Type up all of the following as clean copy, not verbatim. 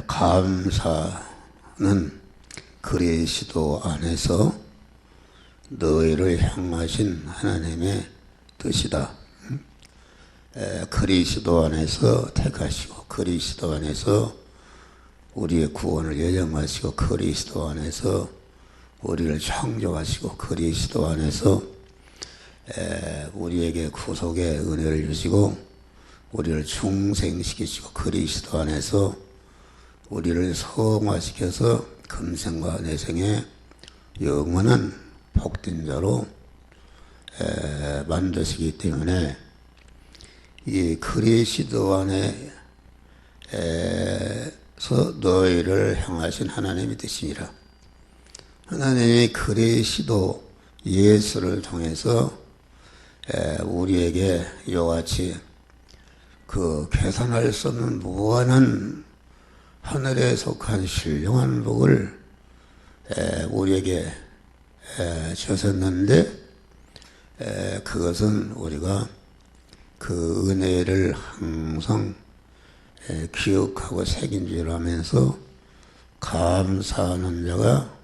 감사는 그리스도 안에서 너희를 향하신 하나님의 뜻이다. 그리스도 안에서 택하시고 그리스도 안에서 우리의 구원을 예정하시고 그리스도 안에서 우리를 창조하시고 그리스도 안에서 우리에게 구속의 은혜를 주시고 우리를 중생시키시고 그리스도 안에서 우리를 성화시켜서 금생과 내생에 영원한 복된 자로 만드시기 때문에 이 그리스도 안에서 너희를 향하신 하나님의 뜻이니라. 하나님이 그리스도 예수를 통해서 우리에게 이와 같이 그 계산할 수 없는 무한한 하늘에 속한 신령한 복을 우리에게 주셨는데 그것은 우리가 그 은혜를 항상 기억하고 새김질하면서 감사하는 자가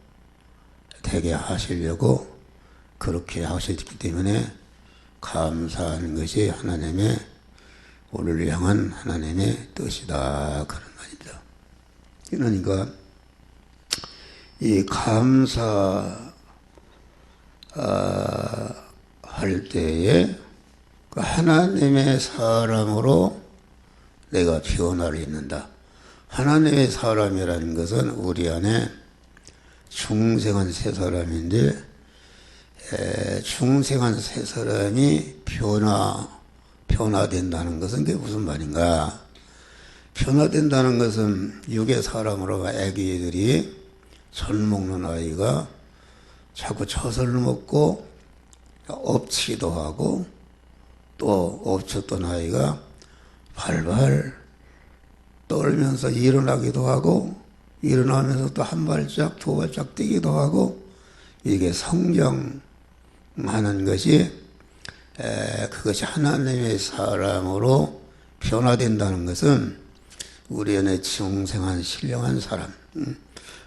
되게 하시려고 그렇게 하셨기 때문에 감사하는 것이 하나님의 우리를 향한 하나님의 뜻이다 그런 말입니다. 그러니까 이 감사할 때에 하나님의 사람으로 내가 변화를 입는다. 하나님의 사람이라는 것은 우리 안에 중생한 새 사람인데 중생한 새 사람이 변화된다는 것은 그게 무슨 말인가? 변화된다는 것은 육의 사람으로 아기들이 젖 먹는 아이가 자꾸 젖을 먹고 엎치기도 하고 또 엎쳤던 아이가 발발 떨면서 일어나기도 하고 일어나면서 또 한 발짝 두 발짝 뛰기도 하고 이게 성장하는 것이 그것이 하나님의 사람으로 변화된다는 것은 우리 안에 중생한 신령한 사람,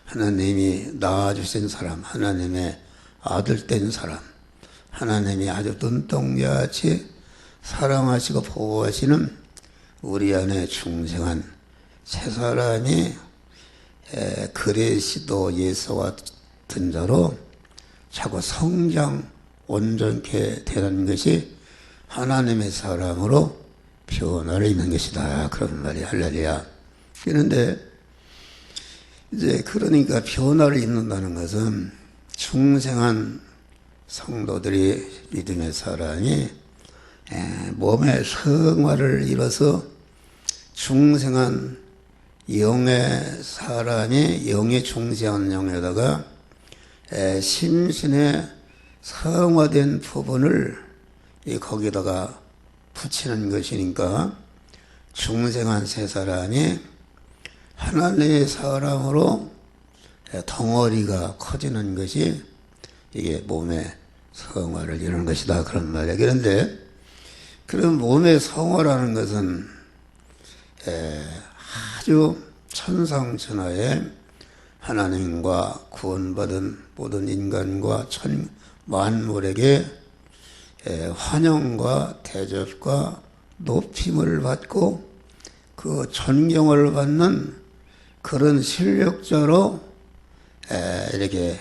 하나님이 낳아주신 사람, 하나님의 아들 된 사람, 하나님이 아주 눈동자같이 사랑하시고 보호하시는 우리 안에 중생한 새 사람이 그리스도 예수와 같은 자로 자꾸 성장 온전케 되는 것이 하나님의 사람으로 변화를 입는 것이다. 그런 말이 할렐루야. 그런데 이제 그러니까 변화를 입는다는 것은 중생한 성도들이 믿음의 사람이 몸의 성화를 이뤄서 중생한 영의 사람이 영의 중생한 영에다가 심신의 성화된 부분을 거기다가 붙이는 것이니까 중생한 새 사람이 하나님의 사람으로 덩어리가 커지는 것이 이게 몸의 성화를 이루는 것이다 그런 말이에요. 그런데 그런 몸의 성화라는 것은 아주 천상천하에 하나님과 구원받은 모든 인간과 만물에게 환영과 대접과 높임을 받고 그 존경을 받는 그런 실력자로 이렇게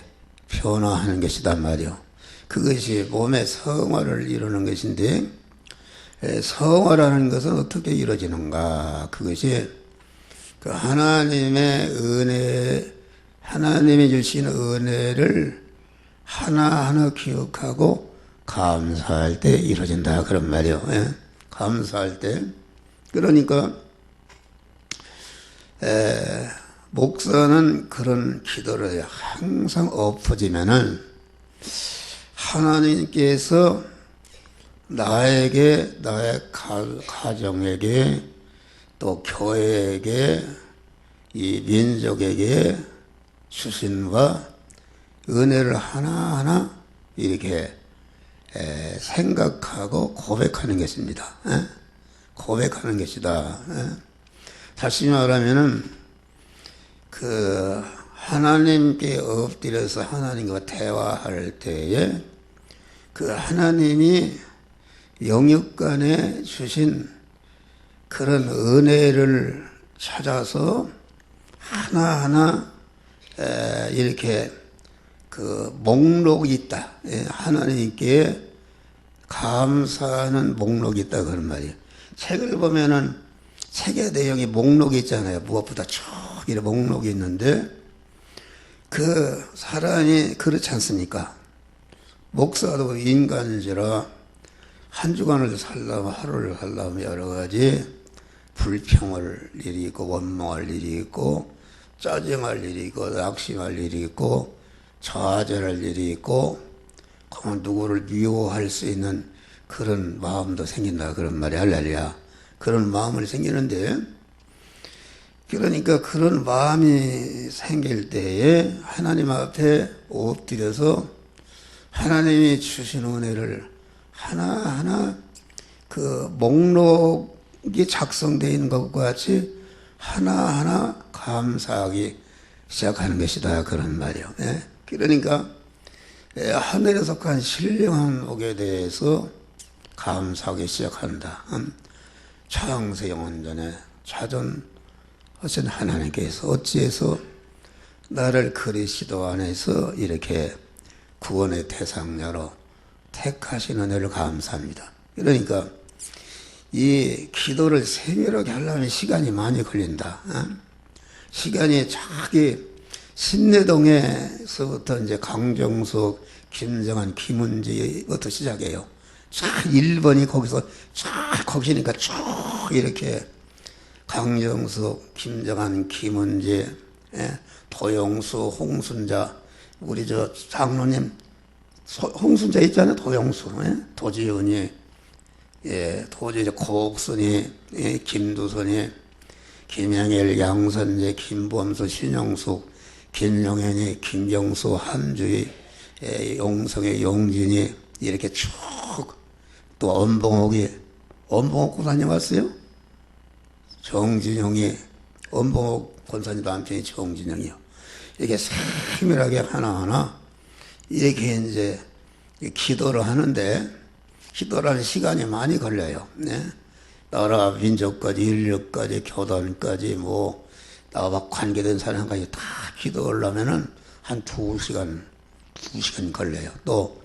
변화하는 것이다 말이요. 그것이 몸의 성화를 이루는 것인데 성화라는 것은 어떻게 이루어지는가? 그것이 그 하나님의 은혜, 하나님이 주신 은혜를 하나하나 기억하고 감사할 때 이루어진다 그런 말이요. 감사할 때. 그러니까 목사는 그런 기도를 항상 엎어지면은 하나님께서 나에게, 나의 가정에게, 또 교회에게, 이 민족에게 주신 바 은혜를 하나하나 이렇게 생각하고 고백하는 것입니다. 고백하는 것이다. 다시 말하면은 그 하나님께 엎드려서 하나님과 대화할 때에 그 하나님이 영육간에 주신 그런 은혜를 찾아서 하나하나 이렇게 그 목록이 있다. 하나님께 감사하는 목록이 있다 그런 말이에요. 책을 보면은 책의 내용이 목록이 있잖아요. 무엇보다 쭉 이렇게 목록이 있는데 그 사람이 그렇지 않습니까? 목사도 인간이라 한 주간을 살려면 하루를 살려면 여러 가지 불평할 일이 있고 원망할 일이 있고 짜증할 일이 있고 낙심할 일이 있고 좌절할 일이 있고 누구를 미워할 수 있는 그런 마음도 생긴다 그런 말이 할렐루야. 그런 마음이 생기는데 그러니까 그런 마음이 생길 때에 하나님 앞에 엎드려서 하나님이 주신 은혜를 하나하나 그 목록이 작성되어 있는 것과 같이 하나하나 감사하기 시작하는 것이다 그런 말이에요. 그러니까 하늘에 속한 신령한 복에 대해서 감사하기 시작한다. 창세 영원전에 자존하신 하나님께서 어찌해서 나를 그리스도 안에서 이렇게 구원의 대상자로 택하신 은혜를 감사합니다. 그러니까 이 기도를 세밀하게 하려면 시간이 많이 걸린다. 시간이 자기 신내동에서부터 이제 강정숙, 김정한, 김은지부터 시작해요. 쫙 1번이 거기서 쫙 거기니까 쭉 이렇게 강정숙, 김정한, 김은지, 도영수, 홍순자, 우리 저 장로님 홍순자 있잖아요. 도영수, 도지은이, 도지 고옥순이, 김두선이, 김영일, 양선재, 김범수, 신영숙, 김용현이, 김경수, 한주희, 용성의 용진이 이렇게 쭉 또 엄봉옥이 엄봉옥 권사님 왔어요? 정진영이 엄봉옥 권사님 남편이 정진영이요. 이렇게 세밀하게 하나하나 이렇게 이제 기도를 하는데 기도라는 시간이 많이 걸려요. 나라 민족까지 인류까지 교단까지 뭐 나와 관계된 사람까지 다 기도하려면은 한 2시간 걸려요. 또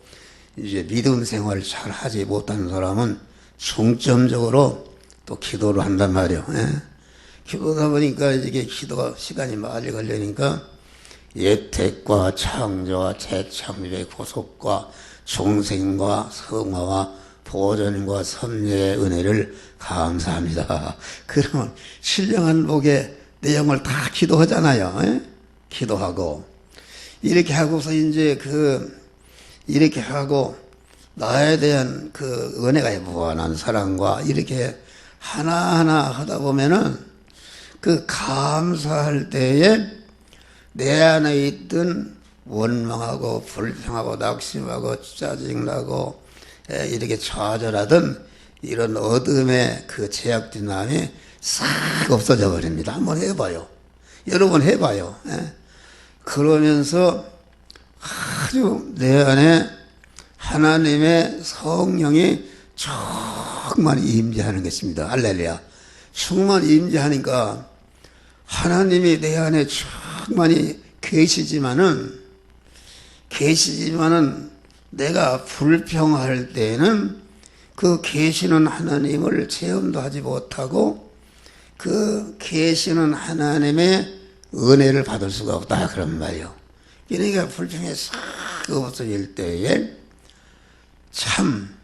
이제 믿음 생활 잘 하지 못하는 사람은 중점적으로 또 기도를 한단 말이에요. 기도다 보니까 이게 기도가 시간이 많이 걸리니까 예택과 창조와 재창조의 구속과 중생과 성화와 보존과 섭리의 은혜를 감사합니다. 그러면 신령한 복의 내용을 다 기도하잖아요. 기도하고 이렇게 하고서 이제 이렇게 하고 나에 대한 그 은혜가 무한한 사랑과 이렇게 하나하나 하다 보면은 그 감사할 때에 내 안에 있던 원망하고 불평하고 낙심하고 짜증나고 이렇게 좌절하던 이런 어둠의 그 제약된 마음이 싹 없어져 버립니다. 한번 해봐요. 여러 번 해봐요. 그러면서 아주 내 안에 하나님의 성령이 충만히 임재하는 것입니다. 할렐루야. 충만히 임재하니까 하나님이 내 안에 충만히 계시지만은 내가 불평할 때에는 그 계시는 하나님을 체험도 하지 못하고 그 계시는 하나님의 은혜를 받을 수가 없다 그런 말이요. 그러니까 불평이 싹 없어질 때에 참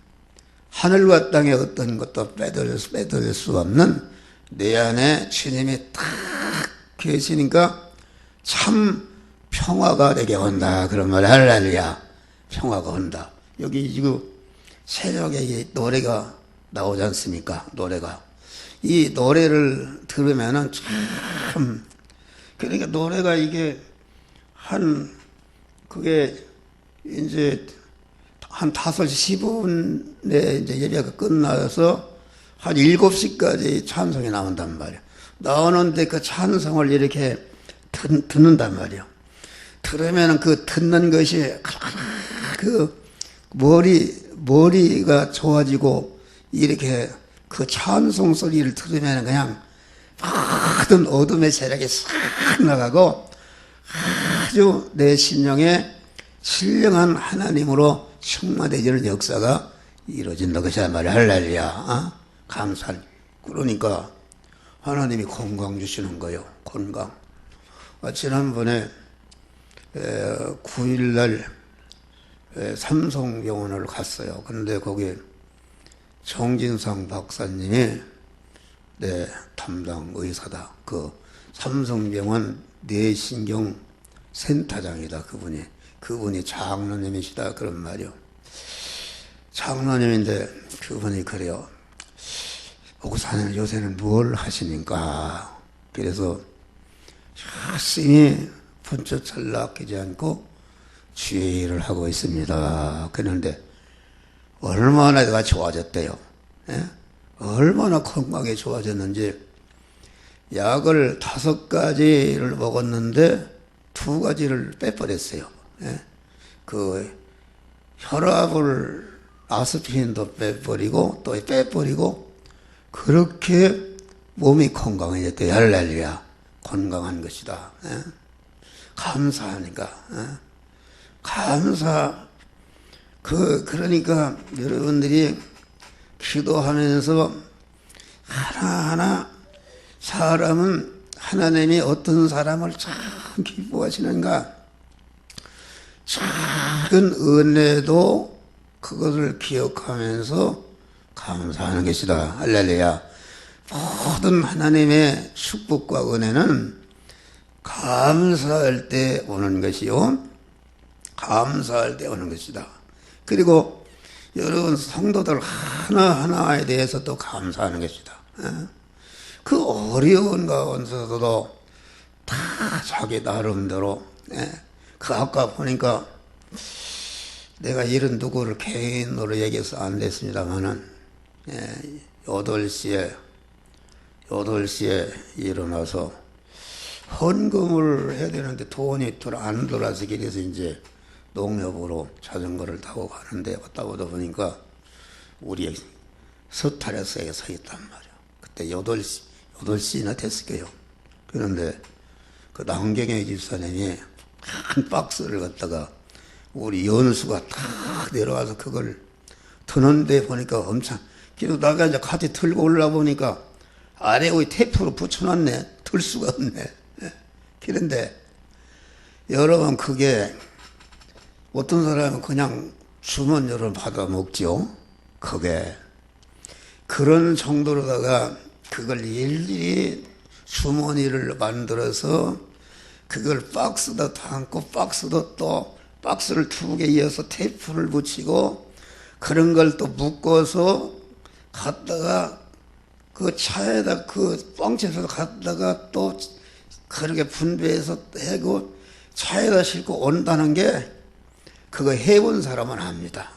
하늘과 땅의 어떤 것도 빼돌릴 수 없는 내 안에 주님이 딱 계시니까 참 평화가 되게 온다 그런 말. 할렐루야. 평화가 온다. 여기 지금 새벽에 이 노래가 나오지 않습니까? 노래가 이 노래를 들으면은 참 그러니까 노래가 이게 그게 이제 한 5시 10분에 이제 예배가 끝나서 한 7시까지 찬송이 나온단 말이에요. 나오는데 그 찬송을 이렇게 듣는단 말이에요. 들으면 그 듣는 것이 그 머리가 좋아지고 이렇게 그 찬송 소리를 들으면 그냥 모든 어둠의 세력이 싹 나가고 아주 내 심령에 신령한 하나님으로 충만해지는 역사가 이루어진다. 그것이야 말이야. 할렐루야. 감사. 그러니까 하나님이 건강 주시는 거예요. 건강. 지난번에 9일날 삼성병원을 갔어요. 그런데 거기 정진상 박사님이 담당 의사다. 그 삼성병원 뇌신경 센터장이다. 그분이 장로님이시다. 그런 말이요. 장로님인데 그분이 그래요. 목사님 요새는 뭘 하시니까? 그래서 열심히 분처 찰락하지 않고 주의를 하고 있습니다. 그런데 얼마나 내가 좋아졌대요. 예? 얼마나 건강이 좋아졌는지 약을 5가지를 먹었는데 2가지를 빼버렸어요. 예? 그 혈압을 아스피린도 빼버리고 또 빼버리고 그렇게 몸이 건강해졌대요. 할렐루야. 건강한 것이다. 예? 감사하니까. 예? 그러니까 여러분들이 기도하면서 하나하나 사람은 하나님이 어떤 사람을 참 기뻐하시는가. 작은 은혜도 그것을 기억하면서 감사하는 것이다. 할렐루야. 모든 하나님의 축복과 은혜는 감사할 때 오는 것이요. 감사할 때 오는 것이다. 그리고 여러분 성도들 하나하나에 대해서 또 감사하는 것이다. 그 어려운 가운데서도 다 자기 나름대로. 그 아까 보니까 내가 이런 누구를 개인으로 얘기해서 안 됐습니다만은 8시에 일어나서 헌금을 해야 되는데 돈이 안 들어와서 그래서 이제 농협으로 자전거를 타고 가는데 왔다 오다 보니까 우리 서탈에서 서 있단 말이야. 그때 8시나 됐을 거예요. 그런데 그 남경의 집사님이 한 박스를 갖다가 우리 연수가 탁 내려와서 그걸 드는데 보니까 엄청, 그래도 나가 이제 같이 들고 올라보니까 아래 위에 테이프로 붙여놨네. 들 수가 없네. 그런데 여러분 그게 어떤 사람은 그냥 주머니로 받아 먹죠. 그게 그런 정도로다가 그걸 일일이 주머니를 만들어서 그걸 박스도 담고 박스도 또 박스를 2개 이어서 테이프를 붙이고 그런 걸 또 묶어서 갖다가 그 차에다 그 뻥쳐서 갖다가 또 그렇게 분배해서 해고 차에다 싣고 온다는 게 그거 해본 사람은 압니다.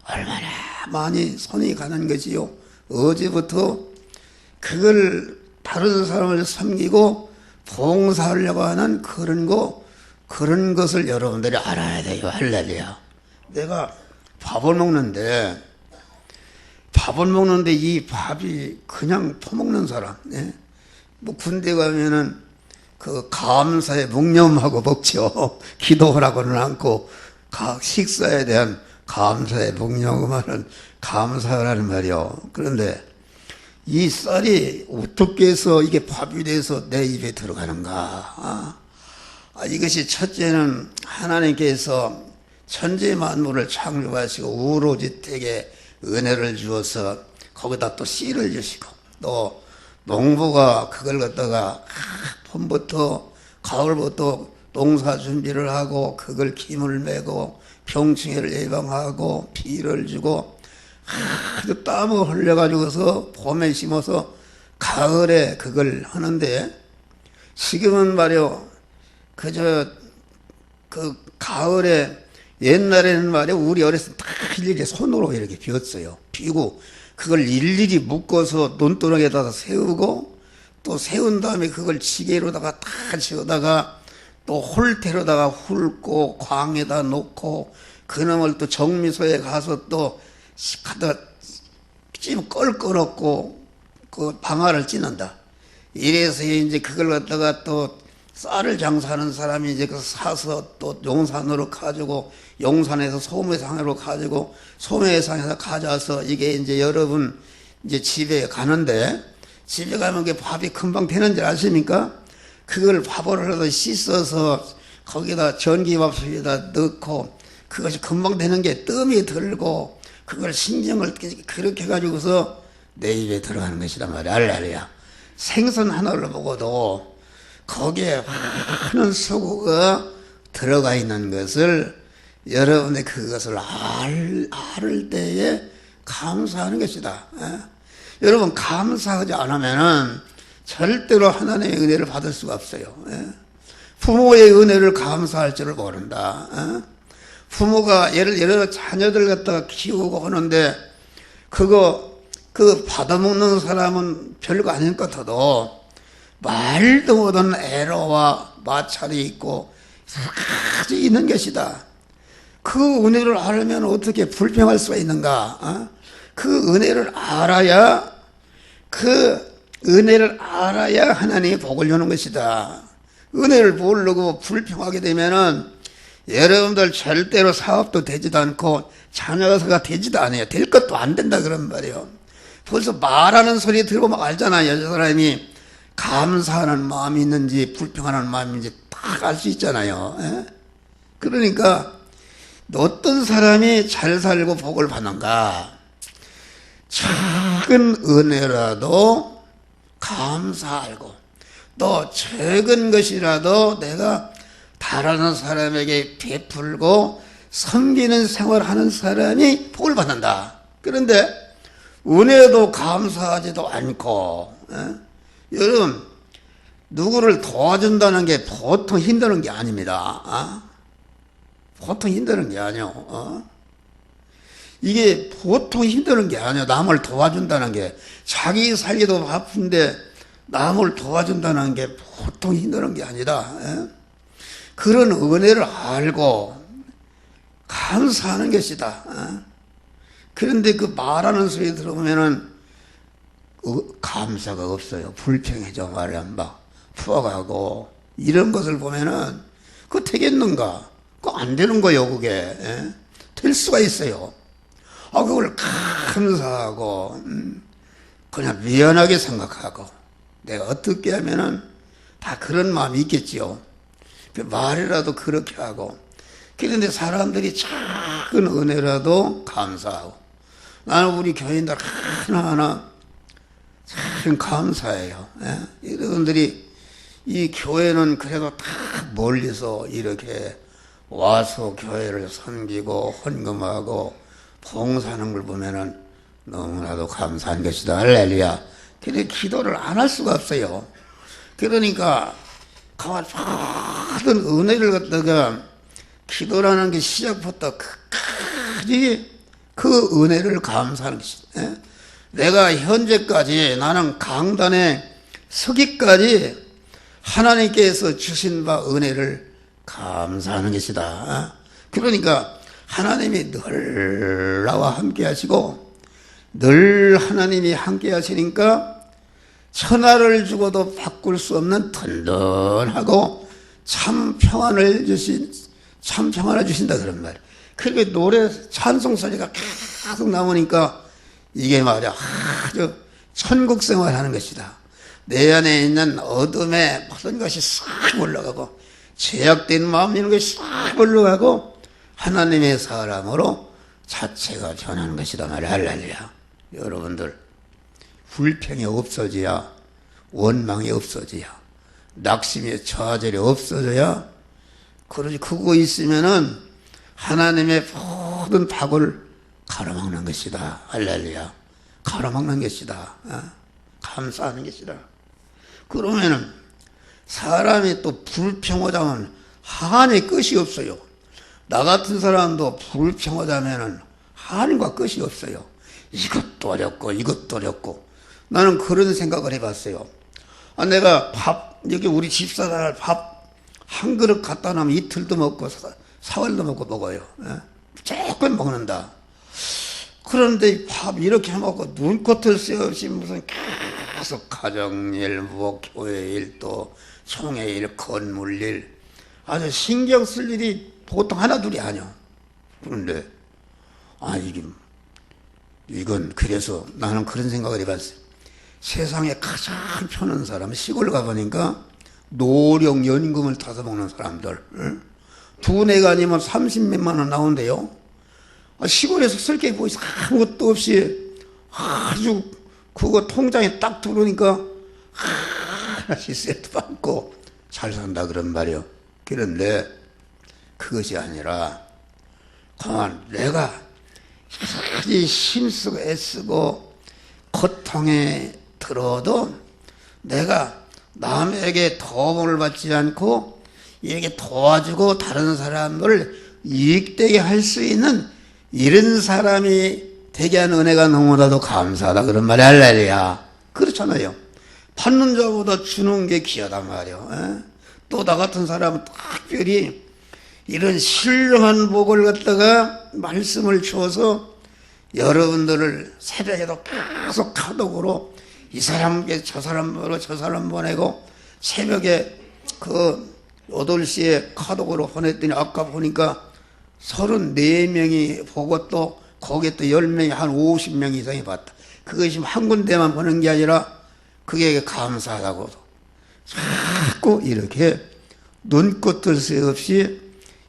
얼마나 많이 손이 가는 것이요. 어제부터 그걸 다른 사람을 섬기고 봉사하려고 하는 그런 것을 여러분들이 알아야 돼요. 할렐루야. 내가 밥을 먹는데 이 밥이 그냥 퍼먹는 사람. 뭐 군대 가면은 그 감사에 묵념하고 먹죠. 기도하라고는 않고 식사에 대한 감사에 묵념하는 감사라는 말이요. 그런데 이 쌀이 어떻게 해서 이게 밥이 돼서 내 입에 들어가는가? 이것이 첫째는 하나님께서 천지 만물을 창조하시고 우로지택에 은혜를 주어서 거기다 또 씨를 주시고 또 농부가 그걸 갖다가 봄부터 가을부터 농사 준비를 하고 그걸 김을 메고 병충해를 예방하고 비를 주고 아주 땀을 흘려가지고서 봄에 심어서 가을에 그걸 하는데 지금은 말이요 그저 그 가을에 옛날에는 말이요 우리 어렸을 때 다 일일이 손으로 이렇게 비웠어요. 비고 그걸 일일이 묶어서 논두렁에다가 세우고 또 세운 다음에 그걸 지게로다가 다 지어다가 또 홀대로다가 훑고 광에다 놓고 그놈을 또 정미소에 가서 또 갖다 찜 껄끄럽고 그 방아를 찌는다. 이래서 이제 그걸 갖다가 또 쌀을 장사하는 사람이 이제 그 사서 또 용산으로 가지고 용산에서 소매상으로 가지고 소매상에서 가져와서 이게 이제 여러분 이제 집에 가는데 집에 가면 그 밥이 금방 되는 줄 아십니까? 그걸 밥을 하다 씻어서 거기다 전기밥솥에다 넣고 그것이 금방 되는 게 뜸이 들고 그걸 신경을 그렇게 가지고서 내 입에 들어가는 것이란 말이야. 알랄이야. 생선 하나를 보고도 거기에 많은 소고가 들어가 있는 것을 여러분이 그것을 알 때에 감사하는 것이다. 여러분 감사하지 않으면은 절대로 하나님의 은혜를 받을 수가 없어요. 부모의 은혜를 감사할 줄을 모른다. 부모가 예를 들어 자녀들 갖다가 키우고 하는데 그 받아먹는 사람은 별거 아닐 것 같아도 말도 못한 애로와 마찰이 있고 여러 가지 있는 것이다. 그 은혜를 알면 어떻게 불평할 수가 있는가? 그 은혜를 알아야 하나님이 복을 주는 것이다. 은혜를 모르고 불평하게 되면은 여러분들 절대로 사업도 되지도 않고 자녀가 되지도 않아요. 될 것도 안 된다 그런 말이에요. 벌써 말하는 소리 들어보면 알잖아요. 저 사람이 감사하는 마음이 있는지 불평하는 마음이 있는지 딱 알 수 있잖아요. 그러니까 어떤 사람이 잘 살고 복을 받는가? 작은 은혜라도 감사하고 또 적은 것이라도 내가 다른 사람에게 베풀고 섬기는 생활하는 사람이 복을 받는다. 그런데 은혜도 감사하지도 않고 여러분 누구를 도와준다는 게 보통 힘드는 게 아닙니다. 보통 힘드는 게 아니요. 이게 보통 힘드는 게 아니에요. 남을 도와준다는 게 자기 살기도 바쁜데 남을 도와준다는 게 보통 힘드는 게 아니다. 그런 은혜를 알고 감사하는 것이다. 그런데 그 말하는 소리 들어보면은 감사가 없어요. 불평해져 말하면 막 푸어가고 이런 것을 보면은 그거 되겠는가? 그거 안 되는 거예요. 그게 될 수가 있어요. 그걸 감사하고 그냥 미안하게 생각하고 내가 어떻게 하면은 다 그런 마음이 있겠지요. 그 말이라도 그렇게 하고 그런데 사람들이 작은 은혜라도 감사하고 나는 우리 교인들 하나하나 참 감사해요. 여러분들이 이 교회는 그래도 다 멀리서 이렇게 와서 교회를 섬기고 헌금하고 봉사하는 걸 보면은 너무나도 감사한 것이다. 할렐루야. 근데 기도를 안 할 수가 없어요. 그러니까 모든 은혜를 갖다가 기도라는 게 시작부터 끝까지 그 은혜를 감사하는 것이다. 내가 현재까지 나는 강단에 서기까지 하나님께서 주신 바 은혜를 감사하는 것이다. 그러니까 하나님이 늘 나와 함께 하시고 늘 하나님이 함께 하시니까 천하를 주고도 바꿀 수 없는 든든하고 참 평안을 주신다 그런 말. 그렇게 노래 찬송 소리가 계속 나오니까 이게 말이야 아주 천국 생활하는 것이다. 내 안에 있는 어둠의 모든 것이 싹 올라가고 제약된 마음 이런 것이 싹 올라가고 하나님의 사람으로 자체가 변하는 것이다 말이야. 할렐루야. 여러분들 불평이 없어져야 원망이 없어져야 낙심의 좌절이 없어져야 그러지 그거 있으면은 하나님의 모든 박을 가로막는 것이다. 할렐루야. 가로막는 것이다. 감사하는 것이다. 그러면은 사람이 또 불평하자면 한의 끝이 없어요. 나 같은 사람도 불평하자면은 한과 끝이 없어요. 이것도 어렵고 이것도 어렵고 나는 그런 생각을 해봤어요. 내가 여기 우리 집사람 밥 한 그릇 갖다 놓으면 이틀도 먹고 사흘도 먹어요. 조금 먹는다. 그런데 밥 이렇게 먹고 눈꽃을 새 없이 무슨 계속 가정일, 뭐 교회일, 또 총회일, 건물일, 아주 신경 쓸 일이 보통 하나둘이 아니야. 그런데 이건 그래서 나는 그런 생각을 해봤어요. 세상에 가장 편한 사람, 시골 가보니까 노령 연금을 타서 먹는 사람들, 두뇌가 아니면 30몇만 원 나온대요. 시골에서 쓸 게 뭐 아무것도 없이 아주 그거 통장에 딱 들어오니까 하나씩 세트 받고 잘 산다 그런 말이요. 그런데 그것이 아니라 그만 내가 여기까지 힘쓰고 애쓰고 고통에 들어도 내가 남에게 도움을 받지 않고 이렇게 도와주고 다른 사람들을 이익되게 할 수 있는 이런 사람이 되게 하는 은혜가 너무나도 감사하다 그런 말이 할렐루야. 그렇잖아요. 받는 자보다 주는 게 귀하단 말이에요. 또 나 같은 사람은 특별히 이런 신령한 복을 갖다가 말씀을 주어서 여러분들을 새벽에도 계속 카톡으로 이 사람께 저 사람 보내고 저 사람 보내고 새벽에 그 8시에 카톡으로 보냈더니 아까 보니까 34명이 보고 또 거기에 또 10명이 한 50명 이상이 봤다. 그것이 한 군데만 보는 게 아니라 그게 감사하다고 자꾸 이렇게 눈꽃들 새 없이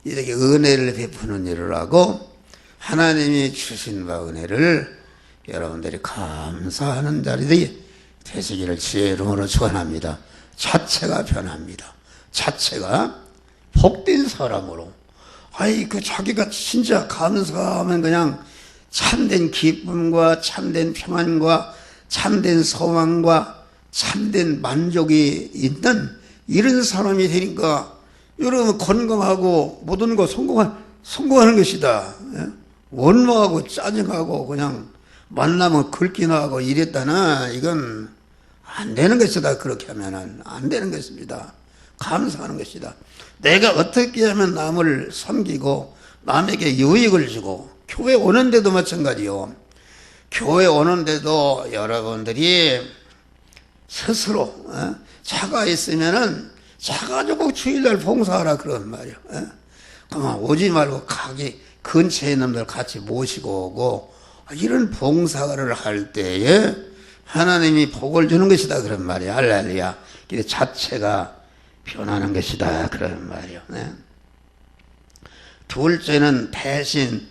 이렇게 은혜를 베푸는 일을 하고 하나님이 주신 바 은혜를 여러분들이 감사하는 자리들이 되시기를 주의 이름으로 축원합니다. 자체가 변합니다. 자체가 복된 사람으로 자기가 진짜 감사하면 그냥 참된 기쁨과 참된 평안과 참된 소망과 참된 만족이 있는 이런 사람이 되니까 여러분 건강하고 모든 거 성공하는 것이다. 원망하고 짜증하고 그냥 만나면 긁기나 하고 이랬다나 이건 안 되는 것이다. 그렇게 하면은 안 되는 것입니다. 감사하는 것이다. 내가 어떻게 하면 남을 섬기고 남에게 유익을 주고 교회 오는데도 마찬가지요. 교회 오는데도 여러분들이 스스로 차가 있으면은 차 가지고 주일날 봉사하라 그런 말이에요. 그만 오지 말고 가게 근처에 있는 놈들 같이 모시고 오고 이런 봉사를 할 때에 하나님이 복을 주는 것이다 그런 말이에요. 할렐루야. 자체가 변하는 것이다 그런 말이에요. 둘째는 대신,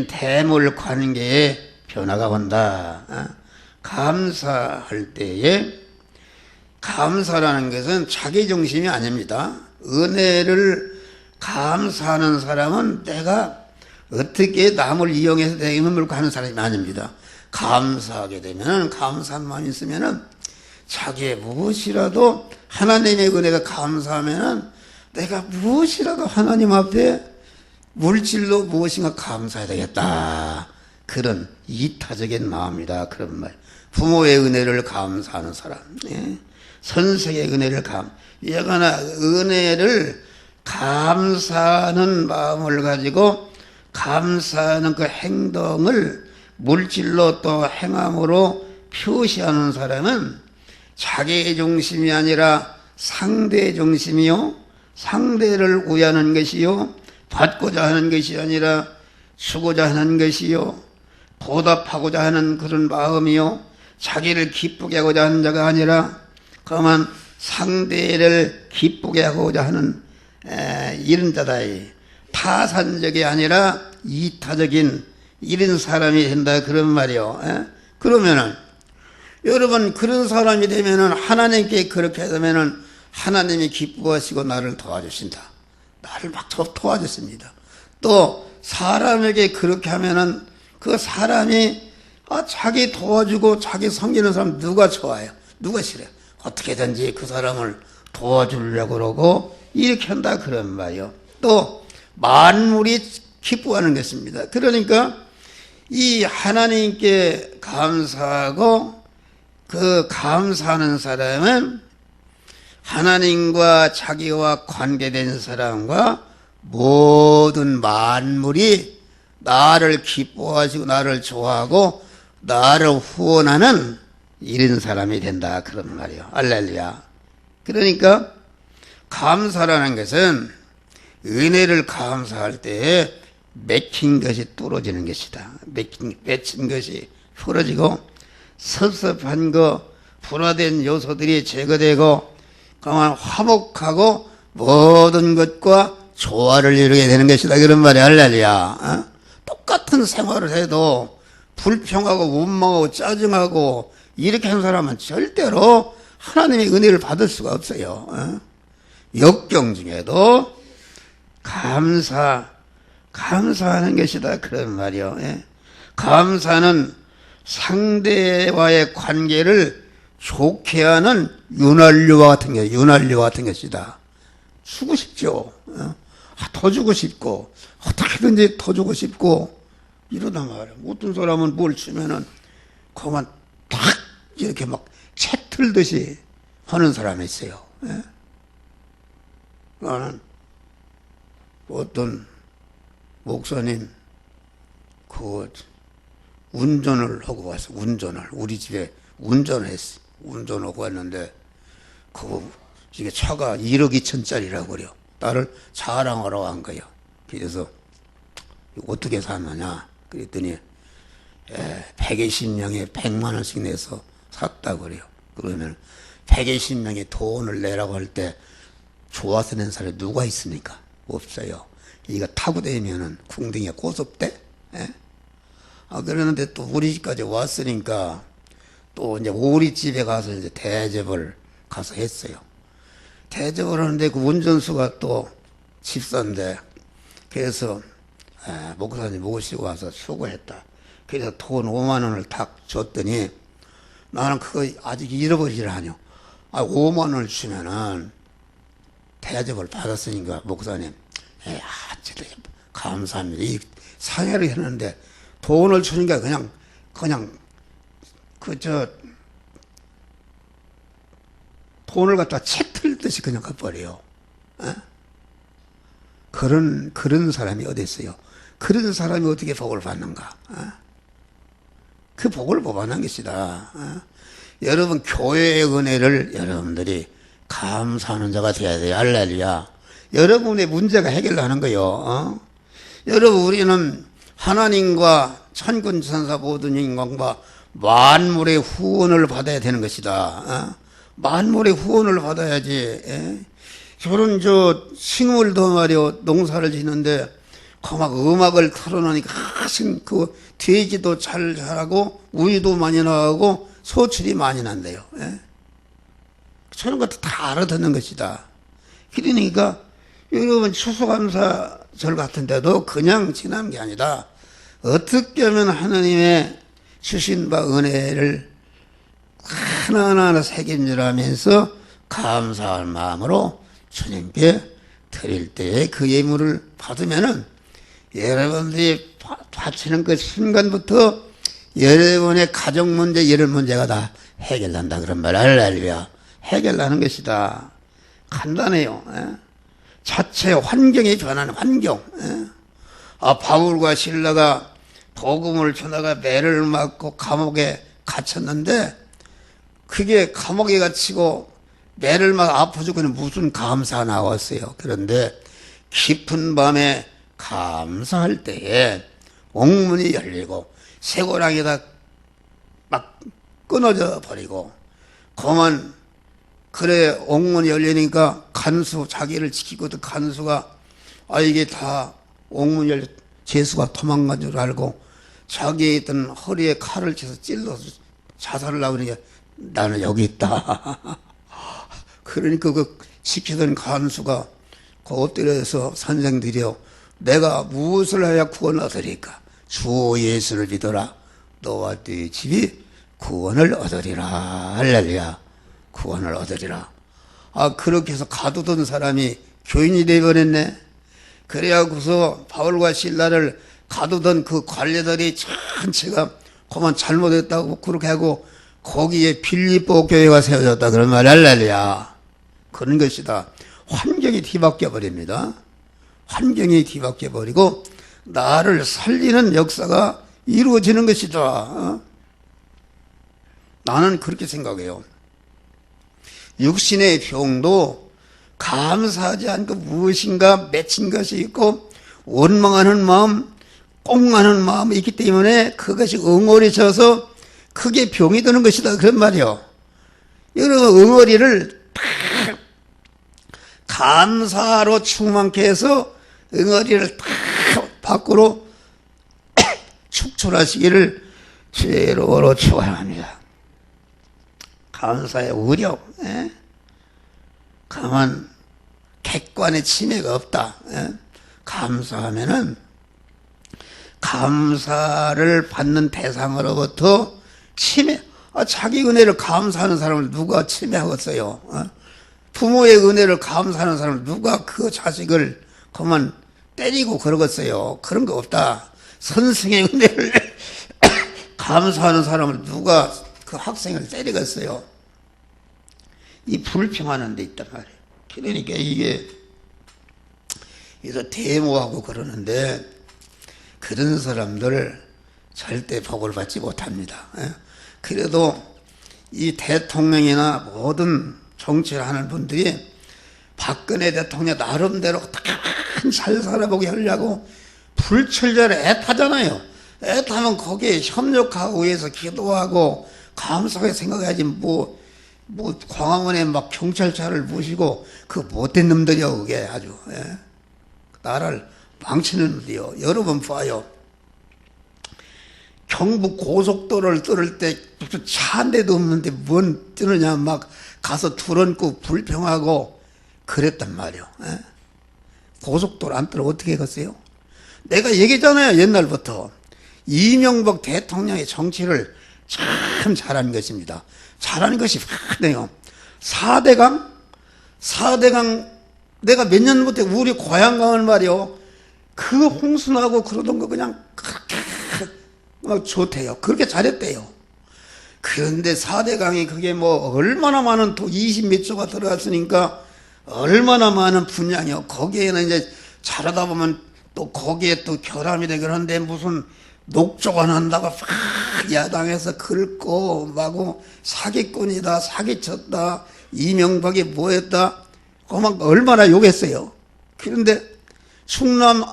대물 관계에 변화가 온다. 감사할 때에 감사라는 것은 자기중심이 아닙니다. 은혜를 감사하는 사람은 내가 어떻게 남을 이용해서 내 힘을 물고 하는 사람이 아닙니다. 감사하게 되면 감사한 마음이 있으면은 자기의 무엇이라도 하나님의 은혜가 감사하면은 내가 무엇이라도 하나님 앞에 물질로 무엇인가 감사해야 되겠다. 그런 이타적인 마음이다. 그런 말. 부모의 은혜를 감사하는 사람, 선생의 은혜를 여가나 은혜를 감사하는 마음을 가지고 감사하는 그 행동을 물질로 또 행함으로 표시하는 사람은 자기 중심이 아니라 상대 중심이요, 상대를 위하는 것이요, 받고자 하는 것이 아니라 주고자 하는 것이요, 보답하고자 하는 그런 마음이요, 자기를 기쁘게 하고자 하는 자가 아니라 그만 상대를 기쁘게 하고자 하는 이런 자다. 타산적이 아니라 이타적인 이런 사람이 된다 그런 말이요. 그러면은 여러분 그런 사람이 되면은 하나님께 그렇게 되면은 하나님이 기뻐하시고 나를 도와주신다. 나를 막 도와줬습니다. 또 사람에게 그렇게 하면은 그 사람이 자기 도와주고 자기 섬기는 사람 누가 좋아요? 누가 싫어요? 어떻게든지 그 사람을 도와주려고 그러고 이렇게 한다 그런 말이요. 또 만물이 기뻐하는 것입니다. 그러니까 이 하나님께 감사하고 그 감사하는 사람은 하나님과 자기와 관계된 사람과 모든 만물이 나를 기뻐하시고 나를 좋아하고 나를 후원하는 이런 사람이 된다 그런 말이에요. 할렐루야. 그러니까 감사라는 것은 은혜를 감사할 때에 맺힌 것이 뚫어지는 것이다. 맺힌 것이 풀어지고 섭섭한 거 분화된 요소들이 제거되고 그만 화목하고 모든 것과 조화를 이루게 되는 것이다 그런 말이야. 할렐루야. 똑같은 생활을 해도 불평하고 원망하고 짜증하고 이렇게 하는 사람은 절대로 하나님의 은혜를 받을 수가 없어요. 역경 중에도 감사하는 것이다 그런 말이요. 감사는 상대와의 관계를 좋게 하는 윤활유와 같은 것이다. 주고 싶죠. 더 주고 싶고 어떻게든지 더 주고 싶고 이러다 말이야. 어떤 사람은 뭘 주면은 그만 딱 이렇게 막 채틀듯이 하는 사람이 있어요. 나는 어떤 목사님 그 운전을 하고 왔어. 우리 집에 운전을 했어. 운전하고 왔는데 이게 차가 1억 2천짜리라고 그래요. 나를 자랑하러 간 거예요. 그래서 어떻게 샀느냐 그랬더니 120명에 100만 원씩 내서 샀다고 그래요. 그러면 120명이 돈을 내라고 할 때 좋아서 낸 사람이 누가 있습니까? 없어요. 이거 타고 다니면은 궁둥이가 꼬숩대? 그러는데 또 우리 집까지 왔으니까 또 이제 오리집에 가서 이제 대접을 가서 했어요. 대접을 하는데 그 운전수가 또 집사인데 그래서 목사님 모시고 와서 수고했다. 그래서 돈 5만 원을 딱 줬더니 나는 그거 아직 잃어버리질 않아요. 5만 원을 주면은 대접을 받았으니까 목사님 진짜 감사합니다. 이 사회를 했는데 돈을 주니까 그냥 돈을 갖다 채틀듯이 그냥 가버려요. 그런 사람이 어디 있어요? 그런 사람이 어떻게 복을 받는가? 그 복을 못 받는 것이다. 여러분 교회의 은혜를 여러분들이 감사하는 자가 되어야 돼요. 할렐루야. 여러분의 문제가 해결하는 거요. 여러분 우리는 하나님과 천군 천사 모든 인간과 만물의 후원을 받아야 되는 것이다. 만물의 후원을 받아야지. 저런 식물도 말이요 농사를 짓는데 막 음악을 틀어놓으니까 그 돼지도 잘 자라고 우유도 많이 나오고 소출이 많이 난대요. 저런 것도 다 알아듣는 것이다. 그러니까 여러분 추수감사절 같은 데도 그냥 지나는 게 아니라 어떻게 하면 하나님의 주신 바 은혜를 하나하나 새김질하면서 감사할 마음으로 주님께 드릴 때에 그 예물을 받으면은 여러분들이 바치는 그 순간부터 여러분의 가정 문제 이런 문제가 다 해결난다 그런 말. 할렐루야. 해결나는 것이다. 간단해요. 자체 환경이 변하는 환경. 바울과 실라가 복음을 전하다가 매를 맞고 감옥에 갇혔는데 그게 감옥에 갇히고 매를 맞고 아파 죽고는 무슨 감사가 나왔어요. 그런데 깊은 밤에 감사할 때에 옥문이 열리고 쇠고랑이다 막 끊어져 버리고 그만 그래 옥문이 열리니까 간수 자기를 지키거든 간수가 이게 다 옥문이 열려 죄수가 도망간 줄 알고 자기의 있던 허리에 칼을 쳐서 찔러서 자살을 하려니까 나는 여기 있다. 그러니까 그 지키던 간수가 그 엎드려서 선생들이여 내가 무엇을 해야 구원을 얻으리까? 주 예수를 믿어라. 너와 네 집이 구원을 얻으리라. 할렐루야. 구원을 얻으리라. 그렇게 해서 가두던 사람이 교인이 되어버렸네. 그래야고서 바울과 실라를 가두던 그 관리들이 전체가 그만 잘못했다고 그렇게 하고 거기에 빌립보 교회가 세워졌다 그런 말 할렐루야. 그런 것이다. 환경이 뒤바뀌어 버립니다. 환경이 뒤바뀌어 버리고 나를 살리는 역사가 이루어지는 것이다. 나는 그렇게 생각해요. 육신의 병도 감사하지 않고 무엇인가 맺힌 것이 있고 원망하는 마음, 꽁하는 마음이 있기 때문에 그것이 응어리져서 크게 병이 드는 것이다 그런 말이요. 여러분 응어리를 감사로 충만케 해서 응어리를 다 밖으로 축출하시기를 주의 이름으로 축원합니다. 감사의 우려, 가만 객관의 침해가 없다. 감사하면은 감사를 받는 대상으로부터 침해, 자기 은혜를 감사하는 사람을 누가 침해하겠어요? 부모의 은혜를 감사하는 사람을 누가 그 자식을 그만 때리고 그러겠어요? 그런 거 없다. 선생의 은혜를 감사하는 사람을 누가 그 학생을 때리겠어요? 이 불평하는 데 있단 말이에요. 그러니까 이게 그래서 데모하고 그러는데 그런 사람들 절대 복을 받지 못합니다. 그래도 이 대통령이나 모든 정치를 하는 분들이 박근혜 대통령 나름대로 잘 살아보게 하려고 불철저를 애타잖아요. 애타면 거기에 협력하고 위해서 기도하고 감사하게 생각해야지 뭐 광화문에 막 경찰차를 모시고 그 못된 놈들이요. 그게 아주 나라를 망치는 놈들이요. 여러분 봐요. 경북 고속도로를 뚫을 때 무슨 차 한 대도 없는데 뭔 뜨느냐 막 가서 두런고 불평하고 그랬단 말이요. 고속도로 안 뚫어 어떻게 했어요? 내가 얘기했잖아요. 옛날부터 이명박 대통령의 정치를 참 잘한 것입니다. 잘하는 것이 많네요. 4대강 내가 몇 년부터 우리 고향강을 말이요. 그 홍순하고 그러던 거 그냥 그렇게 좋대요. 그렇게 잘했대요. 그런데 4대강이 그게 뭐 얼마나 많은 또 20몇 조가 들어갔으니까 얼마나 많은 분량이요. 거기에는 이제 잘하다 보면 또 거기에 또 결함이 되긴 하는데 무슨 녹조가 난다고 막 야당에서 긁고 마고 사기꾼이다 사기쳤다 이명박이 뭐했다 그만 얼마나 욕했어요. 그런데 충남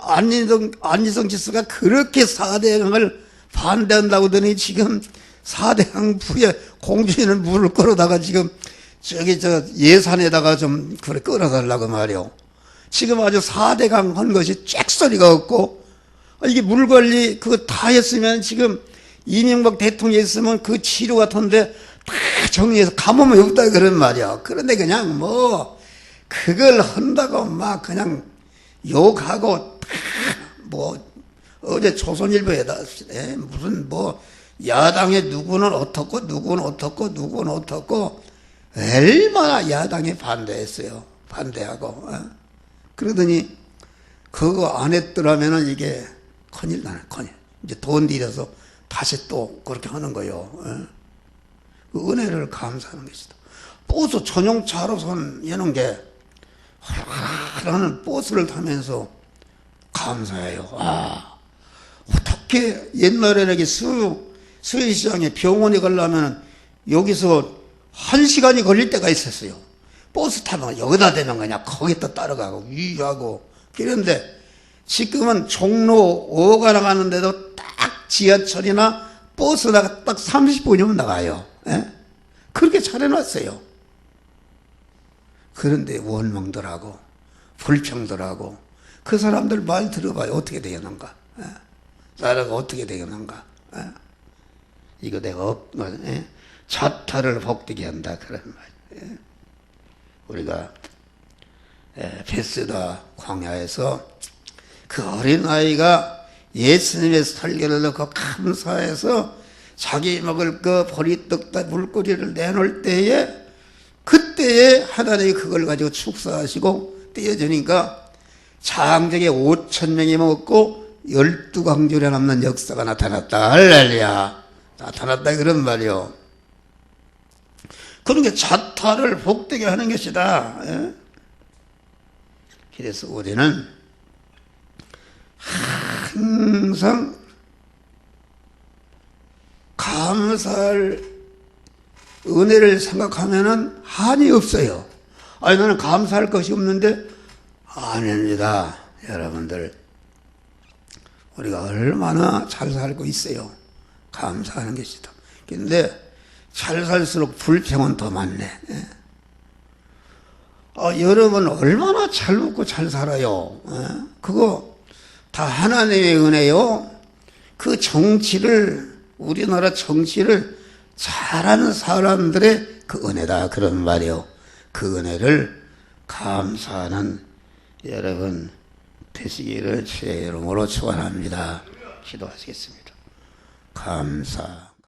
안희정 지사가 그렇게 4대강을 반대한다고 하더니 지금 4대강 부에 공주인을 물을 끌어다가 지금 저 예산에다가 좀 그래 끌어달라고 말이요. 지금 아주 4대강 한 것이 쬐소리가 없고 이게 물관리 그거 다 했으면 지금 이명박 대통령이 있으면 그 치료 같은데 다 정리해서 가뭄이 없다 그런 말이야. 그런데 그냥 뭐 그걸 한다고 막 그냥 욕하고 뭐 어제 조선일보에다 무슨 뭐 야당의 누구는 어떻고 누구는 어떻고 누구는 어떻고 얼마나 야당이 반대했어요. 반대하고 그러더니 그거 안 했더라면은 이게 큰일 나네. 큰일. 이제 돈 들여서 다시 또 그렇게 하는 거예요. 그 은혜를 감사하는 것이다. 버스 전용차로선 이런 게 하는 버스를 타면서 감사해요. 어떻게 옛날에는 이렇게 수의시장에 병원에 가려면 여기서 1시간이 걸릴 때가 있었어요. 버스 타면 여기다 대면 그냥 거기다 따라가고 위하고 그런데 지금은 종로 5가 나가는데도 딱 지하철이나 버스나 딱 30분이면 나가요. 그렇게 잘해놨어요. 그런데 원망들하고 불평들하고 그 사람들 말 들어봐요. 어떻게 되겠는가? 나라가 어떻게 되겠는가? 이거 내가 자타를 복되게 한다 그런 말. 우리가 베스다 광야에서 그 어린아이가 예수님의 설교를 듣고 감사해서 자기 먹을 그 보리떡 물고기를 내놓을 때에 그때에 하나님이 그걸 가지고 축사하시고 떼어주니까 장정에 5,000명이 먹고 12강줄에 남는 역사가 나타났다. 할렐루야. 나타났다 그런 말이요. 그런 게 자타를 복되게 하는 것이다. 예? 그래서 우리는 항상 감사할 은혜를 생각하면은 한이 없어요. 아니, 나는 감사할 것이 없는데, 아닙니다. 여러분들, 우리가 얼마나 잘 살고 있어요. 감사하는 것이다. 근데 잘 살수록 불평은 더 많네. 예. 여러분 얼마나 잘 먹고 잘 살아요. 예? 그거 다 하나님의 은혜요. 그 정치를, 우리나라 정치를 잘하는 사람들의 그 은혜다, 그런 말이요. 그 은혜를 감사하는 여러분 되시기를 주의 이름으로 축원합니다. 기도하시겠습니다. 감사.